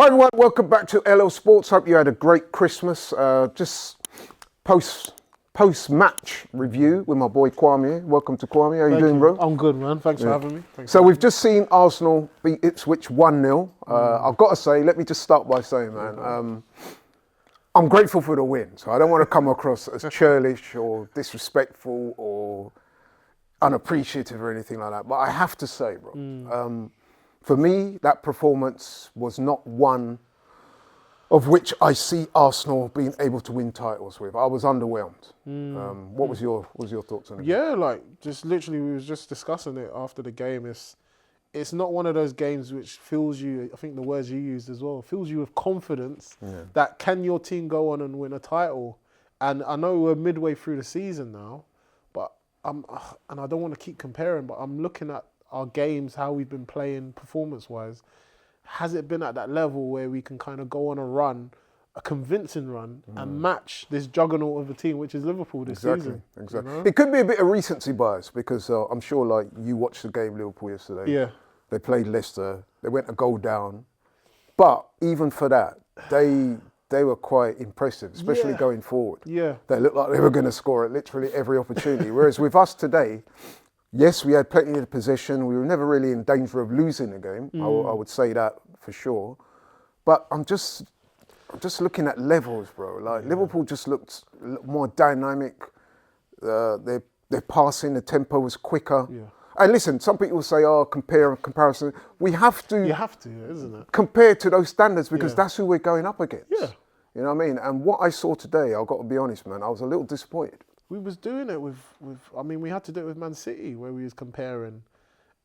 Hi everyone, welcome back to LL Sports. Hope you had a great Christmas. Just post-match review with my boy Kwame. Welcome to Kwame. How you doing, bro? I'm good, man. Thanks for having me. So we've just seen Arsenal beat Ipswich 1-0. I've got to say, let me just start by saying, man, I'm grateful for the win. So I don't want to come across as churlish or disrespectful or unappreciative or anything like that. But I have to say, bro, for me, that performance was not one of which I see Arsenal being able to win titles with. I was underwhelmed. What was your thoughts on it? Yeah, like just literally, we was just discussing it after the game. It's not one of those games which fills you. I think the words you used as well fills you with confidence that can your team go on and win a title. And I know we're midway through the season now, but and I don't want to keep comparing, but I'm looking at our games, how we've been playing performance-wise. Has it been at that level where we can kind of go on a run, a convincing run, and match this juggernaut of a team, which is Liverpool this season? Exactly. You know? It could be a bit of recency bias because I'm sure, like, you watched the game Liverpool yesterday. Yeah. They played Leicester. They went a goal down. But even for that, they were quite impressive, especially going forward. Yeah. They looked like they were going to score at literally every opportunity. Whereas with us today, yes, we had plenty of possession. We were never really in danger of losing the game. I would say that for sure. But I'm just looking at levels, bro. Like Liverpool just looked more dynamic. Their passing, the tempo was quicker. Yeah. And listen, some people say, "Oh, comparison." We have to. You have to, isn't it? Compare to those standards because that's who we're going up against. Yeah. You know what I mean? And what I saw today, I've got to be honest, man, I was a little disappointed. We was doing it with I mean, we had to do it with Man City where we was comparing.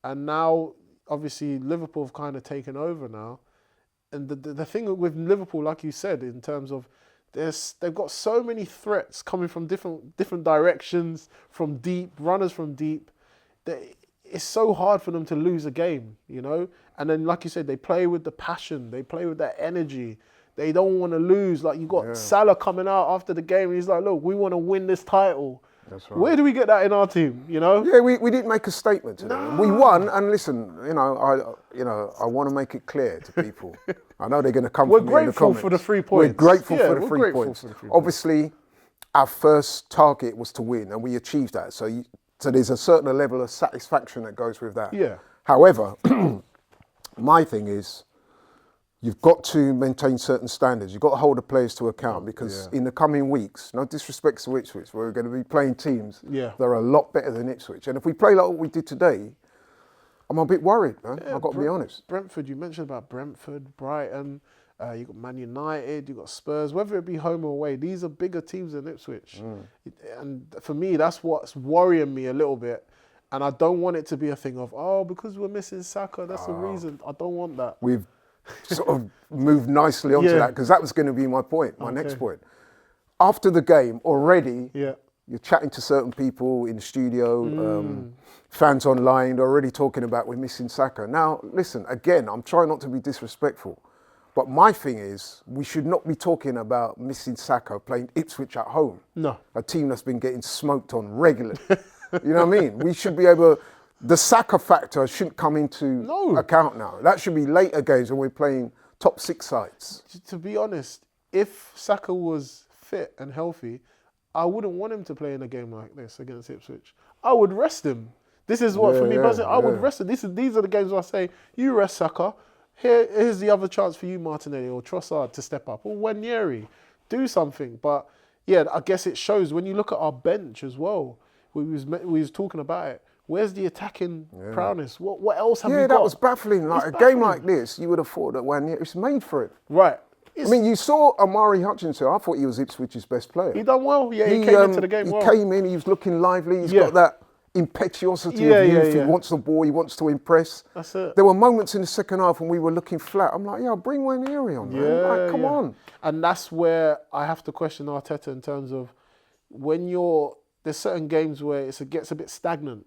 And now, obviously, Liverpool have kind of taken over now. And the thing with Liverpool, like you said, in terms of they've got so many threats coming from different directions, from deep, runners from deep, that it's so hard for them to lose a game, you know? And then, like you said, they play with the passion, they play with that energy. They don't want to lose. Like, you got Salah coming out after the game and he's like, look, we want to win this title. That's right. Where do we get that in our team, you know? Yeah, we didn't make a statement today. No. We won, and listen, I want to make it clear to people. I know they're going to come for me in the comments. We're grateful for the 3 points. We're grateful for the 3 points. Obviously, our first target was to win, and we achieved that. So there's a certain level of satisfaction that goes with that. Yeah. However, my thing is, you've got to maintain certain standards. You've got to hold the players to account because in the coming weeks, no disrespect to Ipswich, we're going to be playing teams that are a lot better than Ipswich. And if we play like what we did today, I'm a bit worried, man. I've got to be honest. Brentford, you mentioned about Brentford, Brighton, you've got Man United, you've got Spurs, whether it be home or away, these are bigger teams than Ipswich. And for me, that's what's worrying me a little bit. And I don't want it to be a thing of, because we're missing Sacka, that's the reason. I don't want that. We've sort of moved nicely onto that because that was going to be my point, my next point. After the game, already, you're chatting to certain people in the studio, fans online, they're already talking about we're missing Sacka. Now, listen, again, I'm trying not to be disrespectful, but my thing is we should not be talking about missing Sacka playing Ipswich at home. No. A team that's been getting smoked on regularly. You know what I mean? We should be able... The Sacka factor shouldn't come into account now. That should be later games when we're playing top 6 sides. To be honest, if Sacka was fit and healthy, I wouldn't want him to play in a game like this against Ipswich. I would rest him. This is what, for me, I would rest him. These are the games where I say, you rest Sacka. Here's the other chance for you, Martinelli or Trossard, to step up. Or Wanyeri, do something. But yeah, I guess it shows when you look at our bench as well. We was talking about it. Where's the attacking prowess? What else have we got? Yeah, that was baffling. Like a game like this, you would have thought that it's made for it. Right. I mean, you saw Amari Hutchinson. I thought he was Ipswich's best player. He done well. Yeah, he came into the game well. He came in, he was looking lively. He's got that impetuosity of youth. He wants the ball, he wants to impress. That's it. There were moments in the second half when we were looking flat. I'm like, bring Wanyeri on, man. Like, come on. And that's where I have to question Arteta in terms of when there's certain games where it gets a bit stagnant.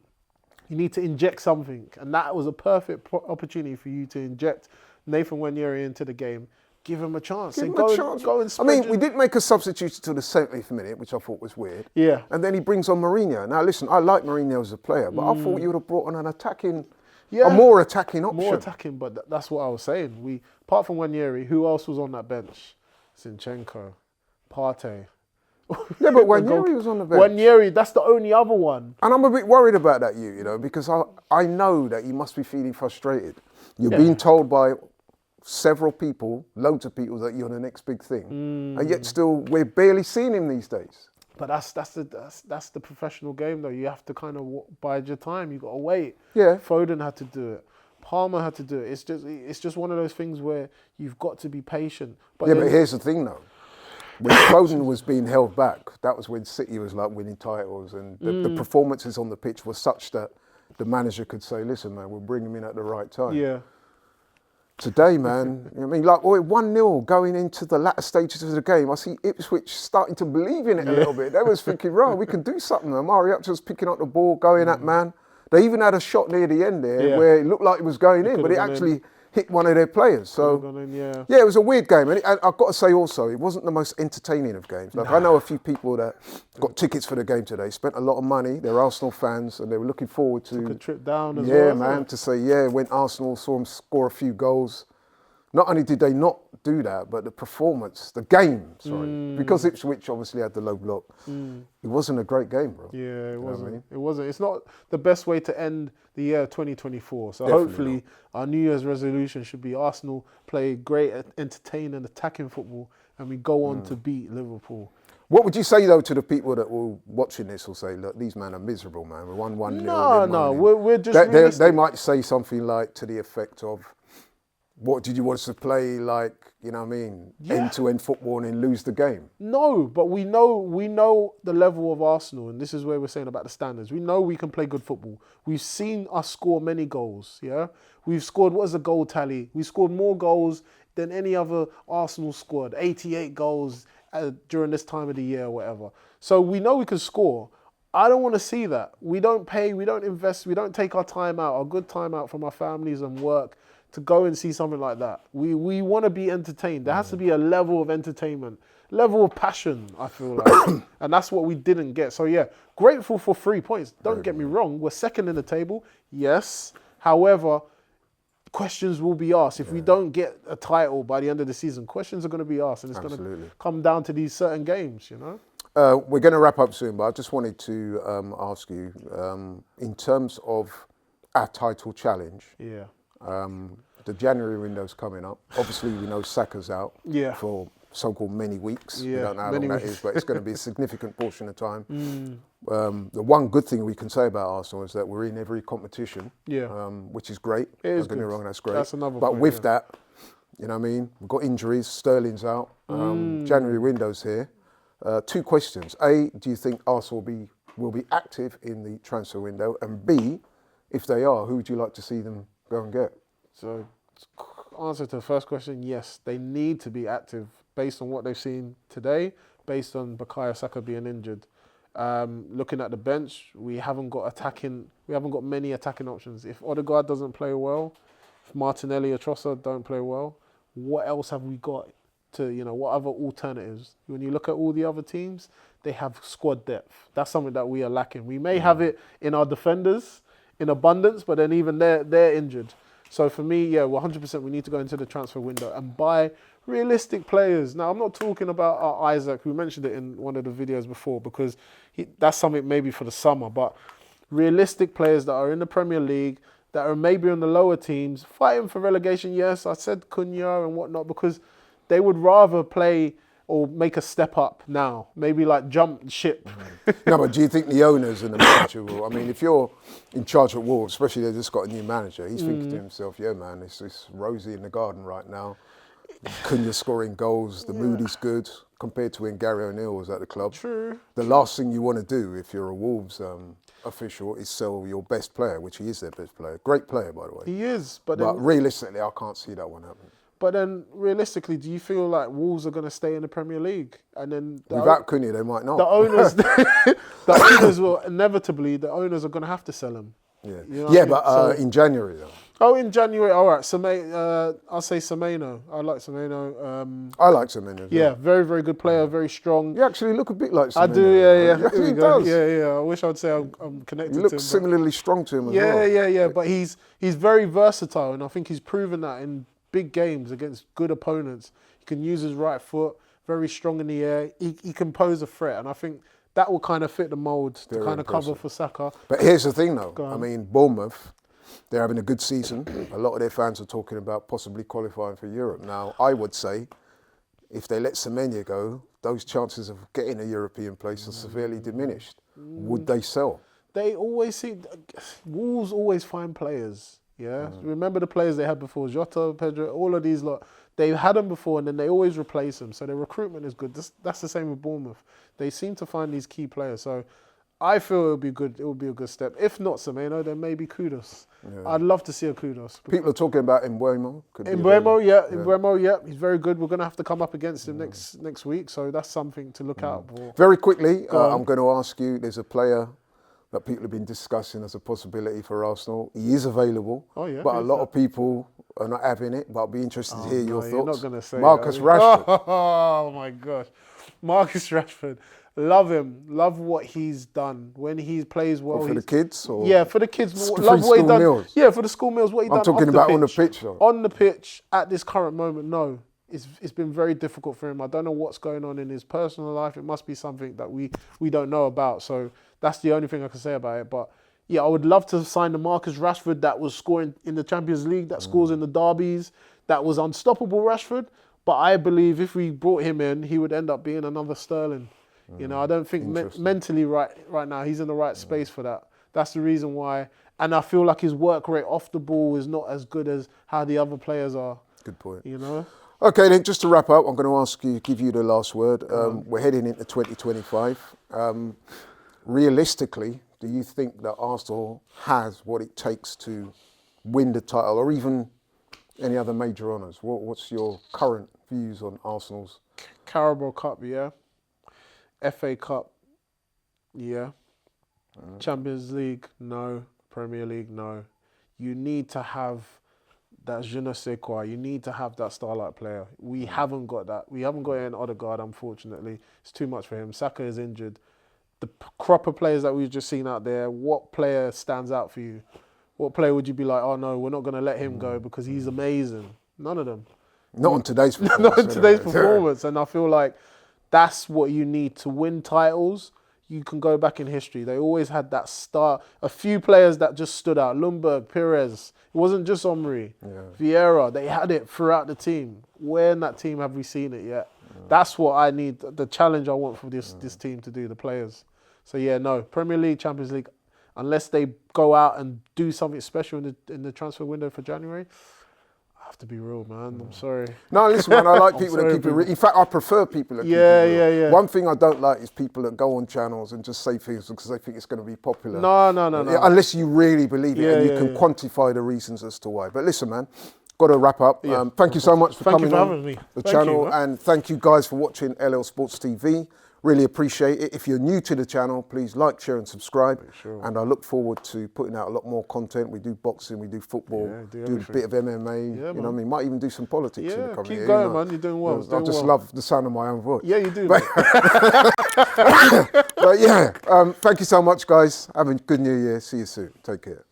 You need to inject something. And that was a perfect opportunity for you to inject Nathan Wanyeri into the game. Give him a chance. Go and spread. I mean, we did make a substitution to the 70th minute, which I thought was weird. Yeah. And then he brings on Mourinho. Now, listen, I like Mourinho as a player, but I thought you would have brought on a more attacking option. More attacking, but that's what I was saying. apart from Wanyeri, who else was on that bench? Zinchenko, Partey. Yeah, but Wanyeri was on the bench. Wanyeri, that's the only other one. And I'm a bit worried about that, you know, because I know that you must be feeling frustrated. You're being told by several people, loads of people, that you're the next big thing. And yet still, we're barely seeing him these days. But that's the professional game, though. You have to kind of bide your time. You got to wait. Yeah. Foden had to do it. Palmer had to do it. It's just one of those things where you've got to be patient. But here's the thing, though. When Foden was being held back, that was when City was like winning titles, and the performances on the pitch were such that the manager could say, "Listen, man, we'll bring him in at the right time." Yeah. Today, man, I mean, like 1-0 going into the latter stages of the game, I see Ipswich starting to believe in it a little bit. They was thinking, right, we can do something. Amari was picking up the ball, going at man. They even had a shot near the end there where it looked like it was going in, but it actually hit one of their players. So, it was a weird game. And I've got to say also, it wasn't the most entertaining of games. Like, I know a few people that got tickets for the game today, spent a lot of money. They're Arsenal fans, and they were looking forward to... Took a trip down as well. Yeah, man, to say, when Arsenal saw them score a few goals. Not only did they not do that, but the performance, the game, because Ipswich obviously had the low block, it wasn't a great game, bro. Yeah, it wasn't. It wasn't. It's not the best way to end the year 2024. So hopefully our New Year's resolution should be Arsenal play great, entertaining, attacking football, and we go on to beat Liverpool. What would you say, though, to the people that will watching this will say, look, these men are miserable, man. We're 1-1. No, we're just they might say something like to the effect of, what did you want us to play, like, you know what I mean, end-to-end football and lose the game? No, but we know the level of Arsenal, and this is where we're saying about the standards. We know we can play good football. We've seen us score many goals, We've scored, what is the goal tally? We scored more goals than any other Arsenal squad, 88 goals during this time of the year or whatever. So we know we can score. I don't want to see that. We don't pay, we don't invest, we don't take our time out, our good time out from our families and work to go and see something like that. We want to be entertained. There has to be a level of entertainment, level of passion, I feel like. And that's what we didn't get. So grateful for 3 points. Don't get me wrong, we're second in the table, yes. However, questions will be asked. If we don't get a title by the end of the season, questions are going to be asked, and it's going to come down to these certain games, We're going to wrap up soon, but I just wanted to ask you, in terms of our title challenge, the January window's coming up. Obviously, we know Sacka's out for so-called many weeks. We don't know how long that is, but it's going to be a significant portion of time. The one good thing we can say about Arsenal is that we're in every competition, which is great. Don't get me wrong, that's great. That's another but point, with that, you know what I mean, we've got injuries, Sterling's out, January window's here. 2 questions. A, do you think Arsenal will be active in the transfer window? And B, if they are, who would you like to see them go and get? So, answer to the first question, yes, they need to be active based on what they've seen today, based on Bukayo Saka being injured. Looking at the bench, we haven't got many attacking options. If Odegaard doesn't play well, if Martinelli or Trossard don't play well, what else have we got what other alternatives? When you look at all the other teams, they have squad depth. That's something that we are lacking. We may have it in our defenders in abundance, but then even they're injured. So for me, 100% we need to go into the transfer window and buy realistic players. Now, I'm not talking about Isaac, who mentioned it in one of the videos before, because that's something maybe for the summer, but realistic players that are in the Premier League, that are maybe on the lower teams, fighting for relegation. Yes, I said Cunha and whatnot, because they would rather play or make a step up now, maybe like jump ship. No, but do you think the owners and the manager will? I mean, if you're in charge at Wolves, especially they just got a new manager, he's thinking to himself, man, it's rosy in the garden right now. Cunha scoring goals, the mood is good compared to when Gary O'Neill was at the club. True. The last thing you want to do if you're a Wolves official is sell your best player, which he is their best player. Great player, by the way. He is, but realistically, I can't see that one happening. But then, realistically, do you feel like Wolves are going to stay in the Premier League? And then without Cunha, they might not. The owners will inevitably. The owners are going to have to sell him. But in January though. Oh, in January, all right. I'll say Semenyo. I like Semenyo. I like Semenyo. Yeah, very, very good player, very strong. You actually look a bit like Semenyo. I do, yeah. Here we go. Yeah. I wish I'd say I'm connected to him. You look similarly strong to him as well. Yeah. But he's very versatile, and I think he's proven that in big games against good opponents. He can use his right foot, very strong in the air. He can pose a threat, and I think that will kind of fit the mould to kind of cover for Sacka. But here's the thing, though. I mean, Bournemouth, they're having a good season. A lot of their fans are talking about possibly qualifying for Europe. Now, I would say, if they let Semenya go, those chances of getting a European place are severely diminished. Would they sell? They always see, Wolves always find players, yeah? Remember the players they had before, Jota, Pedro, all of these lot. They've had them before and then they always replace them. So their recruitment is good. That's the same with Bournemouth. They seem to find these key players. So I feel it would be good. It would be a good step. If not Semeno, then maybe Kudos. Yeah. I'd love to see a Kudos. People are talking about Mbeumo. Mbeumo, yeah. He's very good. We're going to have to come up against him next week. So that's something to look out for. Very quickly, I'm going to ask you, there's a player that people have been discussing as a possibility for Arsenal. He is available, but a lot of people are not having it. But I'll be interested to hear your thoughts. You're not going to say Marcus Rashford. Oh my gosh. Marcus Rashford. Love him. Love what he's done. When he plays well. For the kids? Or yeah, for the kids. Love what he done. Meals. Yeah, for the school meals. What he done. I'm talking about on the pitch. Though. On the pitch, at this current moment, no. It's been very difficult for him. I don't know what's going on in his personal life. It must be something that we don't know about. So that's the only thing I can say about it. But yeah, I would love to sign the Marcus Rashford that was scoring in the Champions League, that scores in the derbies, that was unstoppable Rashford. But I believe if we brought him in, he would end up being another Sterling. You know, I don't think mentally right now he's in the right space for that. That's the reason why. And I feel like his work rate off the ball is not as good as how the other players are. Good point. You know? Okay, then just to wrap up, I'm going to give you the last word. We're heading into 2025. Realistically, do you think that Arsenal has what it takes to win the title or even any other major honours? What's your current views on Arsenal's? Carabao Cup, yeah. FA Cup, yeah. Champions League, no. Premier League, no. You need to have that je ne sais quoi. You need to have that starlight player. We haven't got that. We haven't got it in Odegaard, unfortunately. It's too much for him. Sacka is injured. The crop of players that we've just seen out there, what player stands out for you? What player would you be like, oh no, we're not going to let him go because he's amazing? None of them. Not on today's performance. Not in today's performance. And I feel like that's what you need to win titles. You can go back in history. They always had that star. A few players that just stood out. Ljungberg, Pires. It wasn't just Omri. Vieira. They had it throughout the team. Where in that team have we seen it yet? That's what I need. The challenge I want for this team to do, the players. So yeah, no. Premier League, Champions League, unless they go out and do something special in the transfer window for January, I have to be real, man. I'm sorry. No, listen, man, I like people that keep it real. In fact, I prefer people that keep it real. Yeah. One thing I don't like is people that go on channels and just say things because they think it's going to be popular. No. Unless you really believe it and you can quantify the reasons as to why. But listen, man, got to wrap up. Thank you so much for coming on the channel. And thank you guys for watching LL Sports TV. Really appreciate it. If you're new to the channel, please like, share and subscribe. And I look forward to putting out a lot more content. We do boxing, we do football, do a bit of MMA. You know what I mean? Might even do some politics in the coming year. Keep going, man. You're doing well. I just love the sound of my own voice. Yeah, you do. But yeah, thank you so much, guys. Have a good New Year. See you soon. Take care.